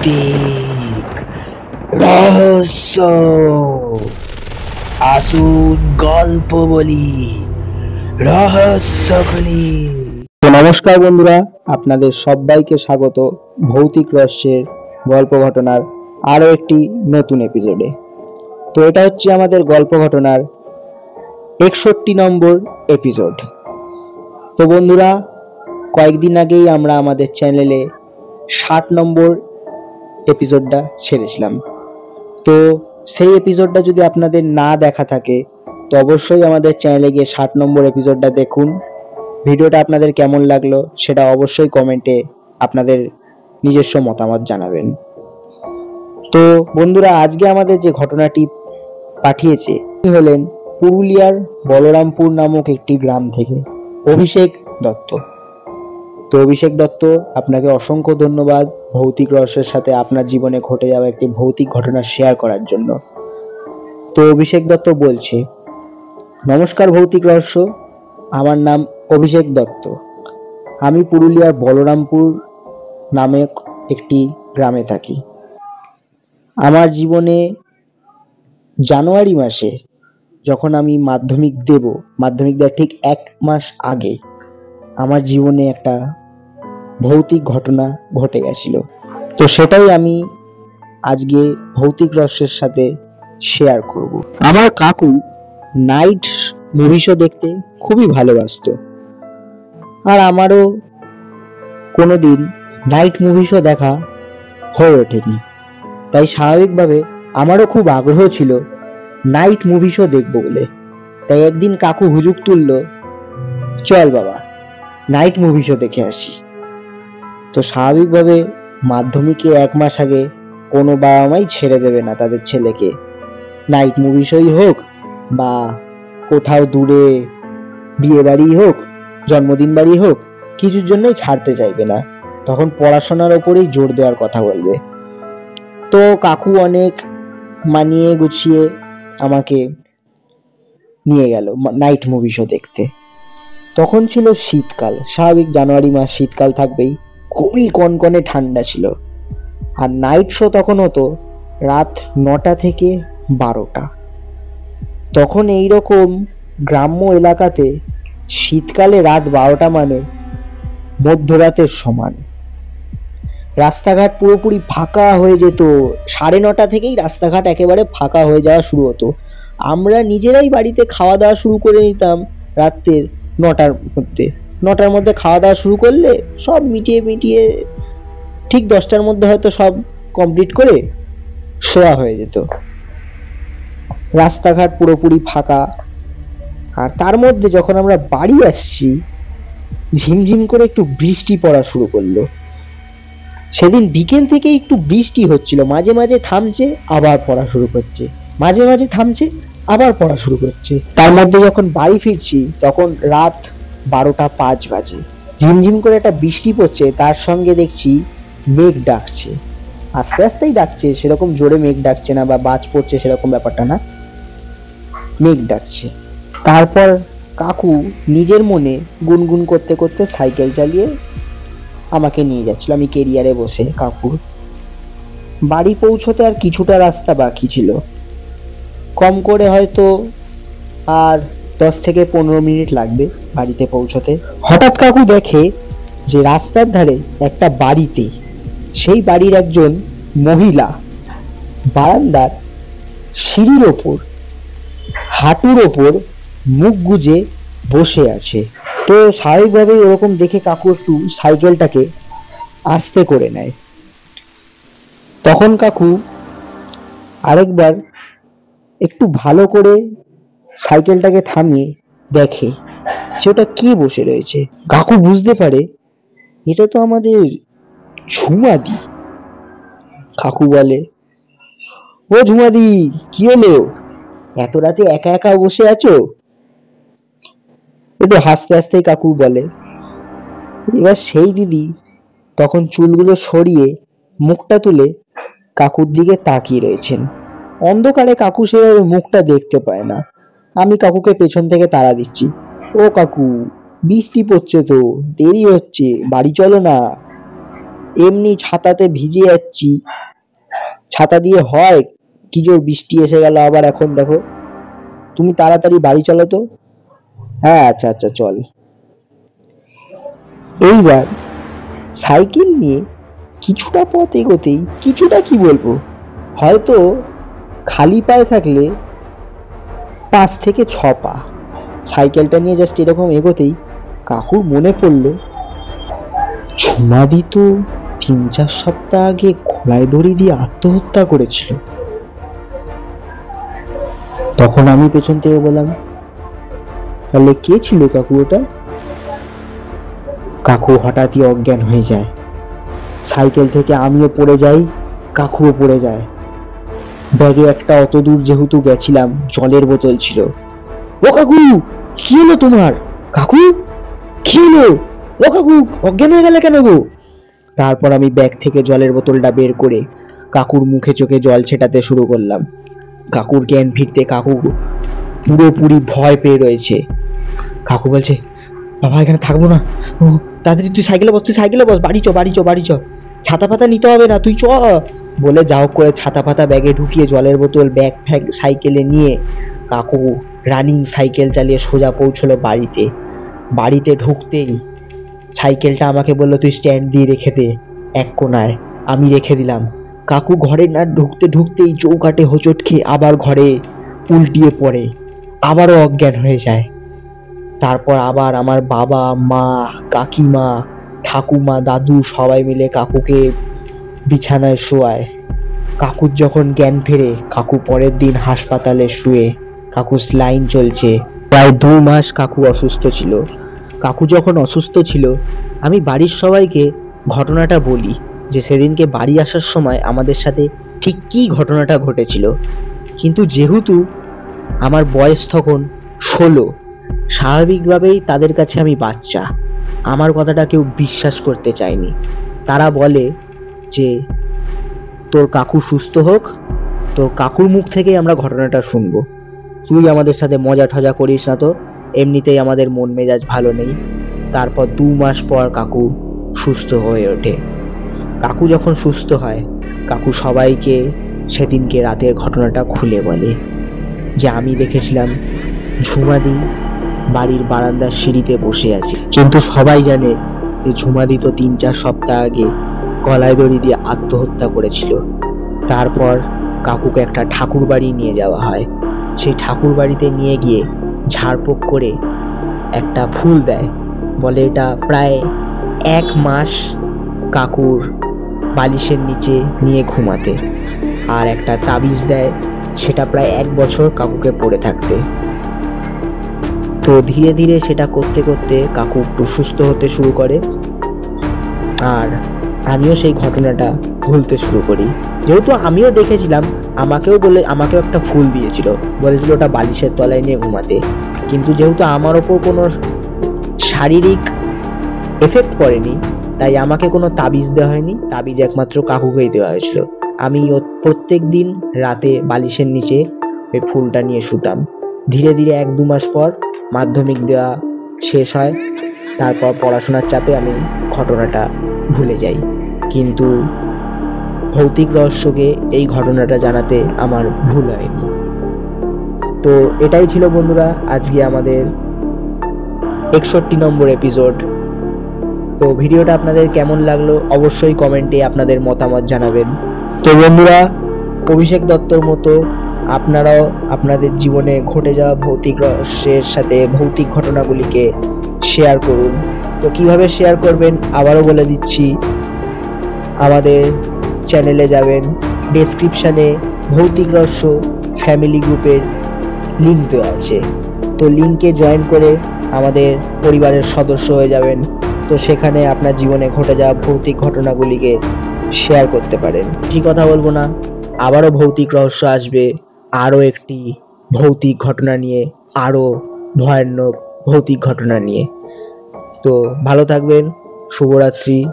ভৌতিক রহস্য, আসুন গল্প বলি, রহস্য খুলি। তো নমস্কার বন্ধুরা, আপনাদের সবাইকে স্বাগত ভৌতিক রহস্যের গল্প ঘটনার আরো একটি নতুন এপিসোডে। তো এটা হচ্ছে আমাদের গল্প ঘটনার 61 নম্বর এপিসোড। তো বন্ধুরা, কয়েকদিন আগেই আমরা আমাদের চ্যানেলে 60 নম্বর এপিসোডটা ছেড়েছিলাম। তো সেই এপিসোডটা যদি আপনাদের না দেখা থাকে তো অবশ্যই আমাদের চ্যানেলে গিয়ে 60 নম্বর এপিসোডটা দেখুন। ভিডিওটা আপনাদের কেমন লাগলো সেটা অবশ্যই কমেন্টে আপনাদের নিজস্ব মতামত জানাবেন। তো বন্ধুরা, আজকে আমাদের যে ঘটনাটি পাঠিয়েছে তিনি হলেন পুরুলিয়ার বলরামপুর নামক একটি গ্রাম থেকে অভিষেক দত্ত। তো অভিষেক দত্ত, আপনাকে অসংখ্য ধন্যবাদ ভৌতিক রহস্যের সাথে আপনার জীবনে ঘটে যাওয়া একটি ভৌতিক ঘটনা শেয়ার করার জন্য। তো অভিষেক দত্ত বলছে, নমস্কার ভৌতিক রহস্য, আমার নাম অভিষেক দত্ত। আমি পুরুলিয়ার বলরামপুর নামক একটি গ্রামে থাকি। আমার জীবনে জানুয়ারি মাসে যখন আমি মাধ্যমিক দেওয়ার ঠিক 1 মাস আগে আমার জীবনে একটা ভৌতিক ঘটনা ঘটে গেছিল। তো সেটাই আমি আজকে ভৌতিক রহস্যের সাথে শেয়ার করব। আমার কাকু নাইট মুভি শো দেখতে খুবই ভালোবাসতো, আর আমারও কোনোদিন নাইট মুভি শো দেখা হয়ে ওঠেনি। তাই স্বাভাবিকভাবে আমারও খুব আগ্রহ ছিল নাইট মুভি শো দেখবো বলে। তাই একদিন কাকু হুজুক তুললো, চল বাবা নাইট মুভি শো দেখে আসি। তো স্বাভাবিকভাবে মাধ্যমিকে 1 মাস আগে কোনো বাবা মাই ছেড়ে দেবে না তাদের ছেলেকে, নাইট মুভি শোই হোক বা কোথাও দূরে বিয়ে বাড়ি হোক, জন্মদিন বাড়ি হোক, কিছুর জন্যই ছাড়তে চাইবে না, তখন পড়াশোনার ওপরেই জোর দেওয়ার কথা বলবে। তো কাকু অনেক মানিয়ে গুছিয়ে আমাকে নিয়ে গেল নাইট মুভি শো দেখতে। তখন ছিল শীতকাল, স্বাভাবিক জানুয়ারি মাস, শীতকাল থাকবেই, খুবই কনকনে ঠান্ডা ছিল। আর নাইট শো তখন হতো রাত 9টা থেকে 12টা। তখন এইরকম গ্রাম্য এলাকাতে শীতকালে রাত 12টা মানে মধ্যরাতের সমান। রাস্তাঘাট পুরোপুরি ফাঁকা হয়ে যেত, 9:30 থেকেই রাস্তাঘাট একেবারে ফাঁকা হয়ে যাওয়া শুরু হতো। আমরা নিজেরাই বাড়িতে খাওয়া দাওয়া শুরু করে নিতাম রাত্রের 9টার মধ্যে। 9টার মধ্যে খাওয়া দাওয়া শুরু করলে সব মিটিয়ে ঠিক 10টার মধ্যে হয়তো সব কমপ্লিট করে শোয়া হয়ে যেত। রাস্তাঘাট পুরোপুরি ফাঁকা। আর তার মধ্যে যখন আমরা বাড়ি আসছি, ঝিমঝিম করে একটু বৃষ্টি পড়া শুরু করলো। সেদিন বিকেল থেকে একটু বৃষ্টি হচ্ছিল, মাঝে মাঝে থামছে আবার পড়া শুরু করছে, মাঝে মাঝে থামছে আবার পড়া শুরু করছে। তার মধ্যে যখন বাড়ি ফিরছি তখন রাত 12টা 5 বাজে। ঝিমঝিম করে একটা বৃষ্টি পড়ছে, তার সঙ্গে দেখছি মেঘ ডাকছে, আস্তে আস্তেই ডাকছে, সেরকম জোরে মেঘ ডাকছে না বা বাজ পড়ছে সেরকম ব্যাপারটা না, মেঘ ডাকছে। তারপর কাকু নিজের মনে গুনগুন করতে করতে সাইকেল চালিয়ে আমাকে নিয়ে যাচ্ছিল, আমি কেরিয়ারে বসে। কাকুর বাড়ি পৌঁছতে আর কিছুটা রাস্তা বাকি ছিল, কম করে হয়তো আর 10 থেকে 15 মিনিট লাগবে বাড়িতে পৌঁছতে। হঠাৎ কাকু দেখে যে রাস্তার ধারে একটা বাড়িতে, সেই বাড়ির একজন মহিলা বারান্দার সিঁড়ির ওপর হাঁটুর ওপর মুখ গুজে বসে আছে। তো স্বাভাবিকভাবে ওরকম দেখে কাকু একটু সাইকেলটাকে আস্তে করে নেয়। তখন কাকু আরেকবার একটু ভালো করে সাইকেলটাকে থামিয়ে দেখে যে ওটা কে বসে রয়েছে। কাকু বুঝতে পারে এটা তো আমাদের ঝুমাদি। কাকু বলে, ও ঝুমাদি, কি হলো, এত রাতে একা একা বসে আছো? একটু হাসতে হাসতে কাকু বলে। এবার সেই দিদি তখন চুলগুলো সরিয়ে মুখটা তুলে কাকুর দিকে তাকিয়ে রয়েছেন। অন্ধকারে কাকু সেভাবে মুখটা দেখতে পায় না। আমি কাকুকে পেছন থেকে তাড়া দিচ্ছি, ও কাকু, বৃষ্টি পড়ছে তো, দেরি হচ্ছে, বাড়ি চলো না। এমনি ছাতাতে ভিজে যাচ্ছি, ছাতা দিয়ে হয় কি জোর বৃষ্টি এসে গেল আবার। এখন দেখো, তুমি তাড়াতাড়ি বাড়ি চলো তো। হ্যাঁ আচ্ছা আচ্ছা চল। এইবার সাইকেল নিয়ে কিছুটা পথ এগোতেই, কিছুটা কি বলবো, হয়তো খালি পায়ে থাকলে 5 থেকে 6 পা, সাইকেলটা নিয়ে জাস্ট এরকম এগোতেই কাকুর মনে পড়লো ঝুমাদি তো 3-4 সপ্তাহ আগে গলায় দড়ি দিয়ে আত্মহত্যা করেছিল। তখন আমি পেছন থেকে বললাম, তাহলে কে ছিল কাকু ওটা? কাকু হঠাৎই অজ্ঞান হয়ে যায়। সাইকেল থেকে আমিও পড়ে যাই, কাকুও পড়ে যায়। ব্যাগে একটা অত দূর যেহেতু গেছিলাম জলের বোতল ছিল। ও কাকু, কি হলো তোমার? কাকু কি হলো? ও কাকু অজ্ঞান হয়ে গেলে কেন গো? তারপর আমি ব্যাগ থেকে জলের বোতলটা বের করে কাকুর মুখে চোখে জল ছেটাতে শুরু করলাম। কাকুর জ্ঞান ফিরতে কাকু পুরোপুরি ভয় পেয়ে রয়েছে। কাকু বলছে, বাবা এখানে থাকবো না, ও তাড়াতাড়ি তুই সাইকেলে বস, তুই সাইকেলে বস, বাড়ি চ বাড়ি চ বাড়ি চ, ছাতা পাতা নিতে হবে না, তুই চ। বলে যা হোক করে ছাতা পাতা ব্যাগে ঢুকিয়ে জলের বোতল ব্যাগ ফ্যাগ সাইকেলে নিয়ে কাকু রানিং সাইকেল চালিয়ে সোজা পৌঁছলো বাড়িতে। বাড়িতে ঢুকতেই সাইকেলটা আমাকে বললো, তুই স্ট্যান্ড দিয়ে রেখে দে এক কোনায়। আমি রেখে দিলাম। কাকু ঘরে না ঢুকতে ঢুকতেই চৌকাটে হোঁচট খেয়ে আবার ঘরে উল্টিয়ে পড়ে, আবারও অজ্ঞান হয়ে যায়। তারপর আবার আমার বাবা মা কাকিমা ঠাকুমা দাদু সবাই মিলে কাকুকে বিছানায় শোয়ায়। কাকুর যখন জ্ঞান ফেরে, কাকু পরের দিন হাসপাতালে শুয়ে, কাকু স্লাইন চলছে। প্রায় 2 মাস কাকু অসুস্থ ছিল। কাকু যখন অসুস্থ ছিল, আমি বাড়ির সবাইকে ঘটনাটা বলি যে সেদিনকে বাড়ি আসার সময় আমাদের সাথে ঠিক কী ঘটনাটা ঘটেছিল। কিন্তু যেহেতু আমার বয়স তখন 16, স্বাভাবিকভাবেই তাদের কাছে আমি বাচ্চা, আমার কথাটা কেউ বিশ্বাস করতে চায়নি। তারা বলে যে তোর কাকু সুস্থ হোক, তোর কাকুর মুখ থেকেই আমরা ঘটনাটা শুনবো, তুই আমাদের সাথে মজা ঠজা করিস না তো, এমনিতেই আমাদের মন মেজাজ ভালো নেই। তারপর 2 মাস পর কাকু সুস্থ হয়ে ওঠে। কাকু যখন সুস্থ হয়, কাকু সবাইকে সেদিনকে রাতের ঘটনাটা খুলে বলে যে আমি দেখেছিলাম ঝুমাদি বাড়ির বারান্দার সিঁড়িতে বসে আছে, কিন্তু সবাই জানে যে ঝুমাদি তো 3-4 সপ্তাহ আগে গলায় দড়ি দিয়ে আত্মহত্যা করেছিল। তারপর কাকুকে একটা ঠাকুর বাড়ি নিয়ে যাওয়া হয়। সেই ঠাকুর বাড়িতে নিয়ে গিয়ে ঝাড়ফুঁক করে একটা ফুল দেয়, বলে এটা প্রায় 1 মাস কাকুর বালিশের নিচে নিয়ে ঘুমাতে, আর একটা তাবিজ দেয়, সেটা প্রায় 1 বছর কাকুকে পড়ে থাকতে। তো ধীরে ধীরে সেটা করতে করতে কাকু একটু সুস্থ হতে শুরু করে, আর আমিও সেই ঘটনাটা ভুলতে শুরু করি। যেহেতু আমিও দেখেছিলাম, আমাকেও একটা ফুল দিয়েছিল, বলেছিল ওটা বালিশের তলায় নিয়ে ঘুমাতে। কিন্তু যেহেতু আমার ওপর কোনো শারীরিক এফেক্ট পড়েনি, তাই আমাকে কোনো তাবিজ দেওয়া হয়নি, তাবিজ একমাত্র কাকুকেই দেওয়া হয়েছিল। আমি প্রত্যেক দিন রাতে বালিশের নিচে ওই ফুলটা নিয়ে শুতাম। ধীরে ধীরে 1-2 মাস পর মাধ্যমিক দেওয়া শেষ হয়। তারপর পড়াশোনার চাপে আমি ঘটনাটা ভুলে যাই, কিন্তু ভৌতিক রহস্যকে এই ঘটনাটা জানাতে আমার ভুল হয়নি। তো এটাই ছিল বন্ধুরা আজকে আমাদের 61 নম্বর এপিসোড। তো ভিডিওটা আপনাদের কেমন লাগলো অবশ্যই কমেন্টে আপনাদের মতামত জানাবেন। তো বন্ধুরা, অভিষেক দত্তর মতো আপনারাও আপনাদের জীবনে ঘটে যাওয়া ভৌতিক রহস্যের সাথে ভৌতিক ঘটনাগুলিকে শেয়ার করুন। তো কিভাবে শেয়ার করবেন আবারও বলে দিচ্ছি, আমাদের চ্যানেলে যাবেন, ডেসক্রিপশানে ভৌতিক রহস্য ফ্যামিলি গ্রুপের লিঙ্ক দেওয়া আছে, তো লিঙ্কে জয়েন করে আমাদের পরিবারের সদস্য হয়ে যাবেন। তো সেখানে আপনার জীবনে ঘটে যাওয়া ভৌতিক ঘটনাগুলিকে শেয়ার করতে পারেন। বেশি কথা বলবো না, আবারও ভৌতিক রহস্য আসবে, আরও একটি ভৌতিক ঘটনা নিয়ে, আরও ভয়ানক ভৌতিক ঘটনা নিয়ে। তো ভালো থাকবেন, শুভরাত্রি।